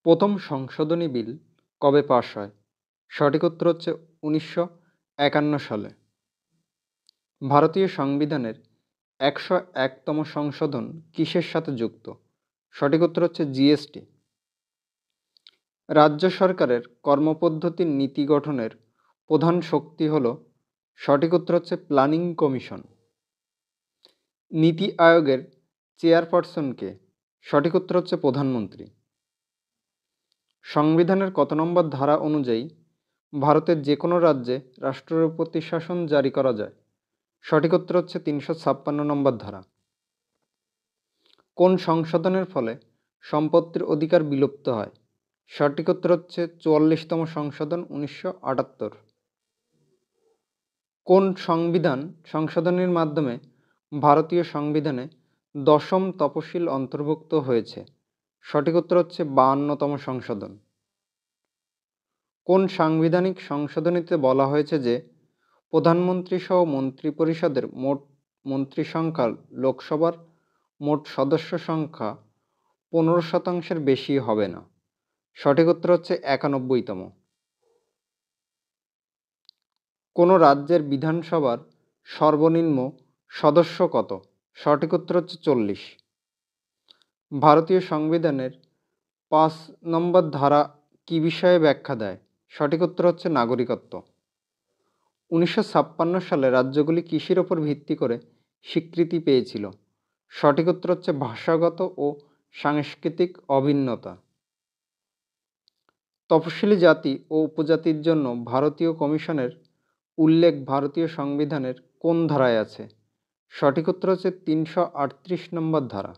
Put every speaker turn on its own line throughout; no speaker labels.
প্রথম সংশোধনী বিল কবে পাস হয়? সঠিক উত্তর হচ্ছে 1951 সালে। ভারতীয় সংবিধানের 101তম সংশোধন কিসের সাথে যুক্ত? সঠিক উত্তর হচ্ছে জিএসটি। রাজ্য সরকারের কর্মপদ্ধতির নীতি গঠনের প্রধান শক্তি হল, সঠিক উত্তর হচ্ছে প্ল্যানিং কমিশন। নীতি আয়োগের চেয়ারপারসন কে? সঠিক উত্তর হচ্ছে প্রধানমন্ত্রী। সংবিধানের কত নম্বর ধারা অনুযায়ী ভারতের যে কোনো রাজ্যে রাষ্ট্রপতি শাসন জারি করা যায়? সঠিক উত্তর হচ্ছে 356 নম্বর ধারা। কোন সংশোধনের ফলে সম্পত্তির অধিকার বিলুপ্ত হয়? সঠিক উত্তর হচ্ছে 44তম সংশোধন 1978। কোন সংবিধান সংশোধনীর মাধ্যমে ভারতীয় সংবিধানে 10ম তফসিল অন্তর্ভুক্ত হয়েছে? সঠিক উত্তর হচ্ছে 52তম সংশোধন। কোন সাংবিধানিক সংশোধনীতে বলা হয়েছে যে প্রধানমন্ত্রী সহ মন্ত্রিপরিষদের মোট মন্ত্রী সংখ্যা লোকসভার মোট সদস্য সংখ্যা 15%-এর বেশি হবে না? সঠিক উত্তর হচ্ছে 91তম। কোন রাজ্যের বিধানসভার সর্বনিম্ন সদস্য কত? সঠিক উত্তর হচ্ছে 40। ভারতীয় সংবিধানের 5 নম্বর ধারা কি বিষয়ে ব্যাখ্যা দেয়? সঠিক উত্তর হচ্ছে নাগরিকত্ব। 1956 সালে রাজ্যগুলি কৃষির ওপর ভিত্তি করে স্বীকৃতি পেয়েছিল? সঠিক উত্তর হচ্ছে ভাষাগত ও সাংস্কৃতিক অভিন্নতা। তফসিলি জাতি ও উপজাতির জন্য ভারতীয় কমিশনের উল্লেখ ভারতীয় সংবিধানের কোন ধারায় আছে? সঠিক উত্তর হচ্ছে 338 নম্বর ধারা।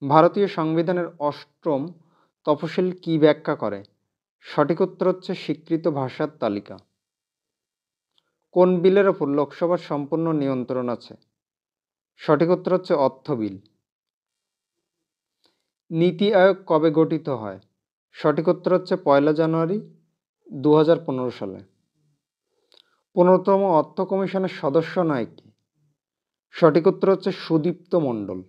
ভারতীয় সংবিধানের 8ম তফসিল কি ব্যাখ্যা করে? সঠিক উত্তর হচ্ছে স্বীকৃত ভাষার তালিকা। কোন বিলের ওপর লোকসভার সম্পূর্ণ নিয়ন্ত্রণ আছে? সঠিক উত্তর হচ্ছে অর্থ বিল। নীতি আয়োগ কবে গঠিত হয়? সঠিক উত্তর হচ্ছে 1 জানুয়ারি 2015 সালে। 15তম অর্থ কমিশনের সদস্য নয় কি? সঠিক উত্তর হচ্ছে সুদীপ্ত মণ্ডল।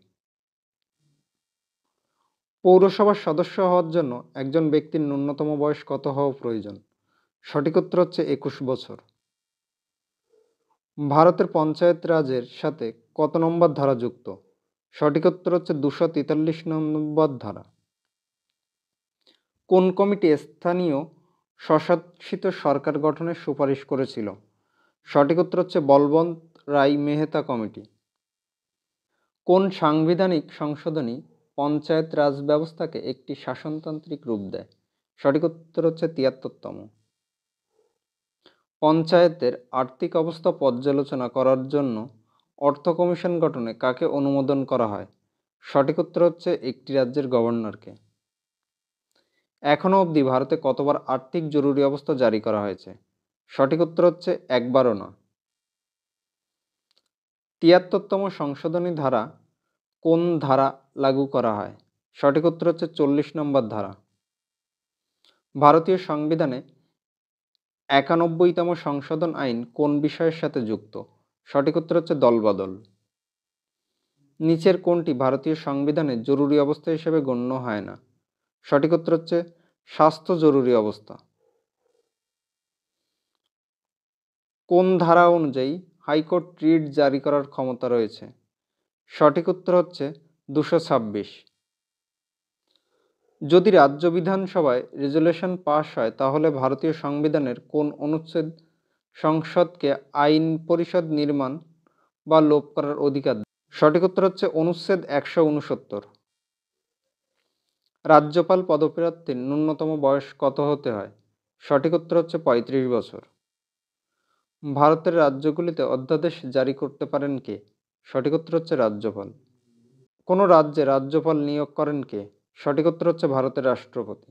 পৌরসভার সদস্য হওয়ার জন্য একজন ব্যক্তির ন্যূনতম বয়স কত হওয়া প্রয়োজন? সঠিক উত্তর হচ্ছে 21 বছর। ভারতের পঞ্চায়েত রাজের সাথে কত নম্বর ধারা যুক্ত? সঠিক উত্তর হচ্ছে 243 নম্বর ধারা। কোন কমিটি স্থানীয় স্বশাসিত সরকার গঠনের সুপারিশ করেছিল? সঠিক উত্তর হচ্ছে বলবন্ত রায় মেহতা কমিটি। কোন সাংবিধানিক সংশোধনী পঞ্চায়েত রাজ ব্যবস্থাকে একটি শাসনতান্ত্রিক রূপ দেয়? সঠিক উত্তর হচ্ছে 73তম। পঞ্চায়েতের আর্থিক অবস্থা পর্যালোচনা করার জন্য অর্থ কমিশন গঠনে কাকে অনুমোদন করা হয়? সঠিক উত্তর হচ্ছে একটি রাজ্যের গভর্নরকে। এখনো অবধি ভারতে কতবার আর্থিক জরুরি অবস্থা জারি করা হয়েছে? সঠিক উত্তর হচ্ছে একবারও না। 73তম সংশোধনী ধারা কোন ধারা লাগু করা হয়? সঠিক উত্তর হচ্ছে 40 নম্বর ধারা। ভারতীয় সংবিধানে 91তম সংশোধন আইন কোন বিষয়ের সাথে যুক্ত? সঠিক উত্তর হচ্ছে দলবদল। নিচের কোনটি ভারতীয় সংবিধানে জরুরি অবস্থা হিসেবে গণ্য হয় না? সঠিক উত্তর হচ্ছে স্বাস্থ্য জরুরি অবস্থা। কোন ধারা অনুযায়ী হাইকোর্ট রিট জারি করার ক্ষমতা রয়েছে? সঠিক উত্তর হচ্ছে 226। যদি রাজ্য বিধানসভায় রেজুলেশন পাস হয় তাহলে ভারতীয় সংবিধানের কোন অনুচ্ছেদ সংসদকে আইন পরিষদ নির্মাণ বা লোপ করার অধিকার দেয়? সঠিক উত্তর হচ্ছে অনুচ্ছেদ 169। রাজ্যপাল পদপ্রার্থীর ন্যূনতম বয়স কত হতে হয়? সঠিক উত্তর হচ্ছে 35 বছর। ভারতের রাজ্যগুলিতে অধ্যাদেশ জারি করতে পারেন কে? সঠিক উত্তর হচ্ছে রাজ্যপাল। কোনো রাজ্যে রাজ্যপাল নিয়োগ করেন কে? সঠিক উত্তর হচ্ছে ভারতের রাষ্ট্রপতি।